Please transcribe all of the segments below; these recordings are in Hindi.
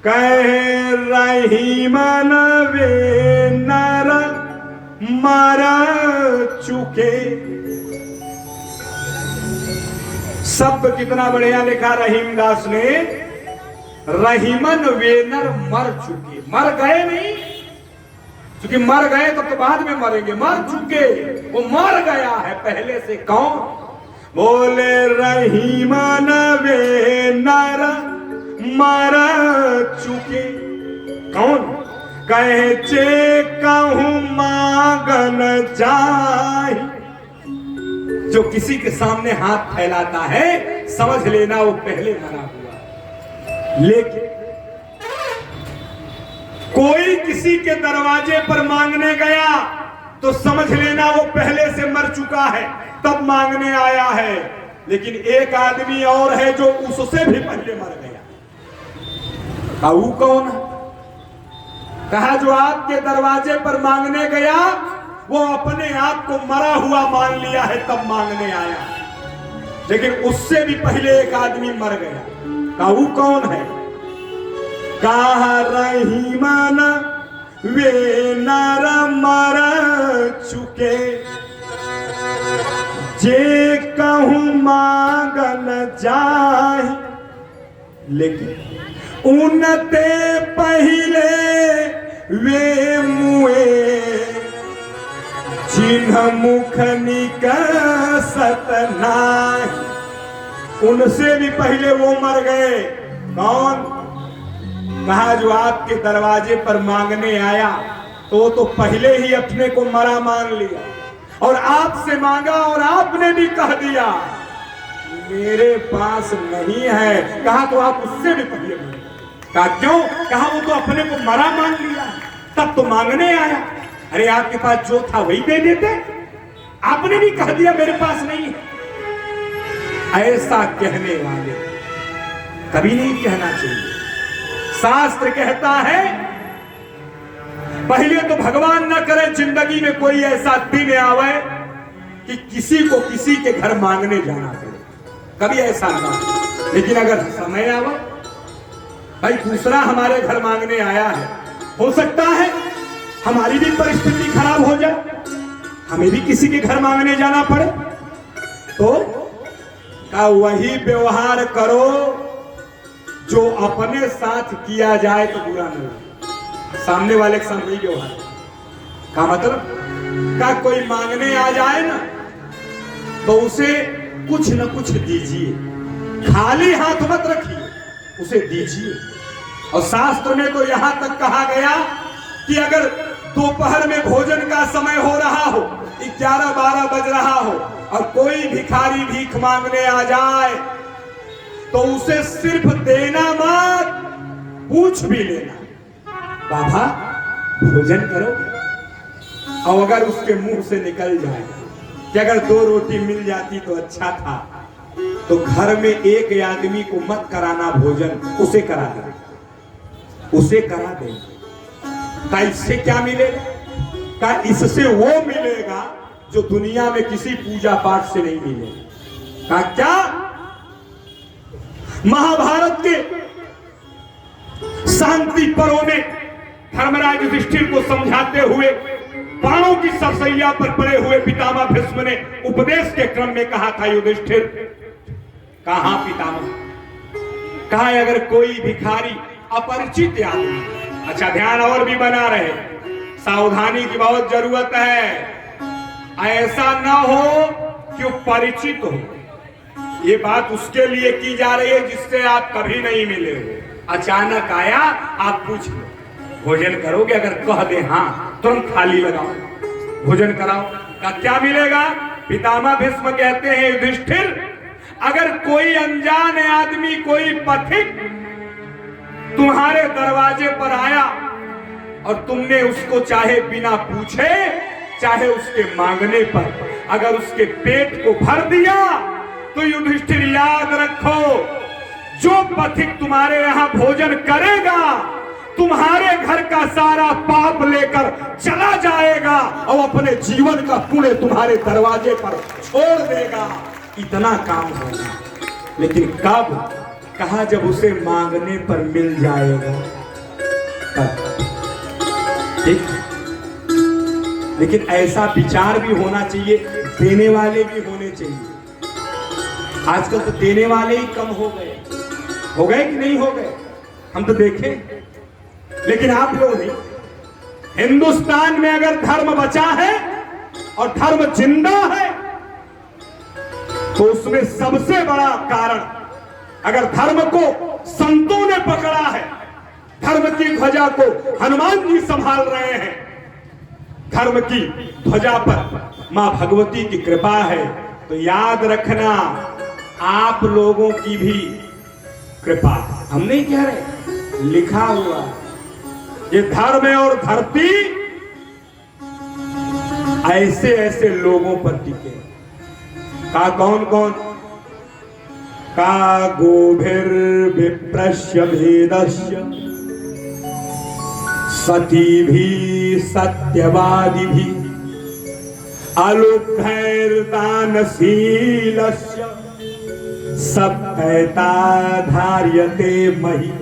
कहे रहीमन वे नर मर चुके। शब्द कितना बढ़िया लिखा रहीम दास ने। रहीमन वे नर मर चुके, मर गए नहीं, क्योंकि मर गए तो बाद में मरेंगे। मर चुके, वो मर गया है पहले से। कौन? बोले रहीमन वे नर मर चुके। कौन? कहे चे कहूं मांगन जाहि। जो किसी के सामने हाथ फैलाता है समझ लेना वो पहले मरा हुआ। लेकिन कोई किसी के दरवाजे पर मांगने गया तो समझ लेना वो पहले से मर चुका है, तब मांगने आया है। लेकिन एक आदमी और है जो उससे भी पहले मर गया। वो कौन? कहा जो आपके दरवाजे पर मांगने गया वो अपने आप को मरा हुआ मान लिया है, तब मांगने आया। लेकिन उससे भी पहले एक आदमी मर गया। कहा वो कौन है? कहा रहीमन वे नर मर चुके। जे कहूं मांगन जाहि। लेकिन उनते पहले वे मुए जिन्ह मुख निकसत नाही। उनसे भी पहले वो मर गए। कौन? कहा जो आपके दरवाजे पर मांगने आया तो पहले ही अपने को मरा मान लिया और आपसे मांगा और आपने भी कह दिया मेरे पास नहीं है। कहा तो आप उससे भी पहले मरे। कहा क्यों? कहा वो तो अपने को मरा मान लिया, तब तो मांगने आया। अरे आपके पास जो था वही दे देते, आपने भी कह दिया मेरे पास नहीं है। ऐसा कहने वाले कभी नहीं कहना चाहिए। शास्त्र कहता है पहले तो भगवान न करे जिंदगी में कोई ऐसा दिन आवे कि किसी को किसी के घर मांगने जाना पड़े, कभी ऐसा ना। लेकिन अगर समय आवे, भाई दूसरा हमारे घर मांगने आया है, हो सकता है हमारी भी परिस्थिति खराब हो जाए, हमें भी किसी के घर मांगने जाना पड़े, तो का वही व्यवहार करो जो अपने साथ किया जाए तो बुरा नहीं। सामने वाले के साथ वही व्यवहार का मतलब का कोई मांगने आ जाए ना तो उसे कुछ न कुछ दीजिए, खाली हाथ मत रखिए, उसे दीजिए। और शास्त्र में तो यहां तक कहा गया कि अगर दोपहर में भोजन का समय हो रहा हो, 11-12 बज रहा हो और कोई भिखारी भीख मांगने आ जाए तो उसे सिर्फ देना मत, पूछ भी लेना बाबा भोजन करो। और अगर उसके मुंह से निकल जाए कि अगर 2 रोटी मिल जाती तो अच्छा था, तो घर में एक आदमी को मत कराना भोजन, उसे करा देना, उसे करा देना। का इससे क्या मिलेगा? का इससे वो मिलेगा जो दुनिया में किसी पूजा पाठ से नहीं मिलेगा। का क्या? महाभारत के शांति पर्व में धर्मराज युधिष्ठिर को समझाते हुए बाणों की सरसैया पर पड़े हुए पितामह भीष्म ने उपदेश के क्रम में कहा था, युधिष्ठिर, कहा पितामह, कहा अगर कोई भिखारी अपरिचित आदमी, अच्छा ध्यान और भी बना रहे, सावधानी की बहुत जरूरत है। ऐसा ना हो कि वो परिचित हो। ये बात उसके लिए की जा रही है जिससे आप कभी नहीं मिले हो। अचानक आया, आप पूछ लो भोजन करोगे? अगर कह दे हाँ, तुरंत थाली लगाओ, भोजन कराओ। का क्या मिलेगा? पितामह भीष्म कहते हैं, युधिष्ठिर, अगर कोई अनजान आदमी, कोई पथिक तुम्हारे दरवाजे पर आया और तुमने उसको चाहे बिना पूछे चाहे उसके मांगने पर अगर उसके पेट को भर दिया, तो युधिष्ठिर याद रखो, जो पथिक तुम्हारे यहां भोजन करेगा तुम्हारे घर का सारा पाप लेकर चला जाएगा और अपने जीवन का पुण्य तुम्हारे दरवाजे पर छोड़ देगा। इतना काम होगा। लेकिन कब? कहा जब उसे मांगने पर मिल जाएगा तब। ठीक, लेकिन ऐसा विचार भी होना चाहिए, देने वाले भी होने चाहिए। आजकल तो देने वाले ही कम हो गए कि नहीं हो गए, हम तो देखें। लेकिन आप लोग नहीं, हिंदुस्तान में अगर धर्म बचा है और धर्म जिंदा है तो उसमें सबसे बड़ा कारण, अगर धर्म को संतों ने पकड़ा है, धर्म की ध्वजा को हनुमान जी संभाल रहे हैं, धर्म की ध्वजा पर मां भगवती की कृपा है, तो याद रखना आप लोगों की भी कृपा। हम नहीं कह रहे, लिखा हुआ ये धर्म है और धरती ऐसे ऐसे लोगों पर टिके। का कौन कौन? का गोभिर विप्रस्य भेदस्य सती भी सत्यवादी भी अलुब्धैर्दानशीलस्य सत्यता धार्यते मही।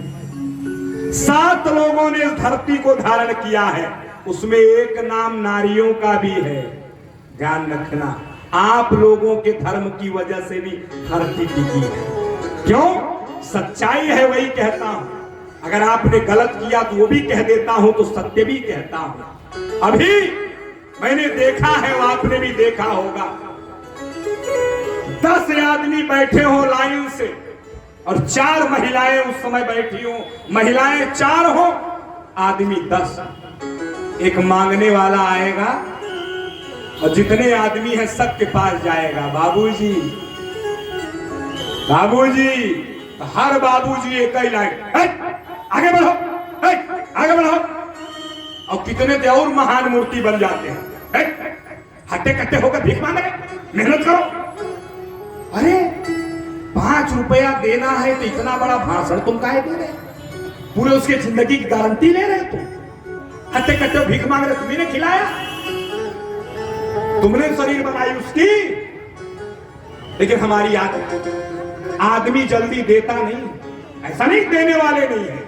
7 लोगों ने इस धरती को धारण किया है, उसमें एक नाम नारियों का भी है। ध्यान रखना, आप लोगों के धर्म की वजह से भी धरती टिकी है। क्यों? सच्चाई है वही कहता हूं, अगर आपने गलत किया तो वो भी कह देता हूं, तो सत्य भी कहता हूं। अभी मैंने देखा है, वो आपने भी देखा होगा, 10 आदमी बैठे हो लाइन से और 4 महिलाएं उस समय बैठी हो, महिलाएं 4 हो, आदमी 10। एक मांगने वाला आएगा और जितने आदमी हैं सबके पास जाएगा, बाबूजी बाबूजी, हर बाबूजी एक ही लाइन, आगे बढ़ो, आगे बढ़ो। और कितने तो और महान मूर्ति बन जाते हैं, हट्टे कट्टे होकर भीख मांग रहे, मेहनत करो। अरे 5 रुपया देना है तो इतना बड़ा भाषण तुम काहे दे रहे? पूरे उसके जिंदगी की गारंटी ले रहे तुम, हट्टे कट्टे भीख मांग रहे। तुम्हें खिलाया, तुमने शरीर बनाई उसकी। लेकिन हमारी आदमी जल्दी देता नहीं, ऐसा नहीं देने वाले नहीं है,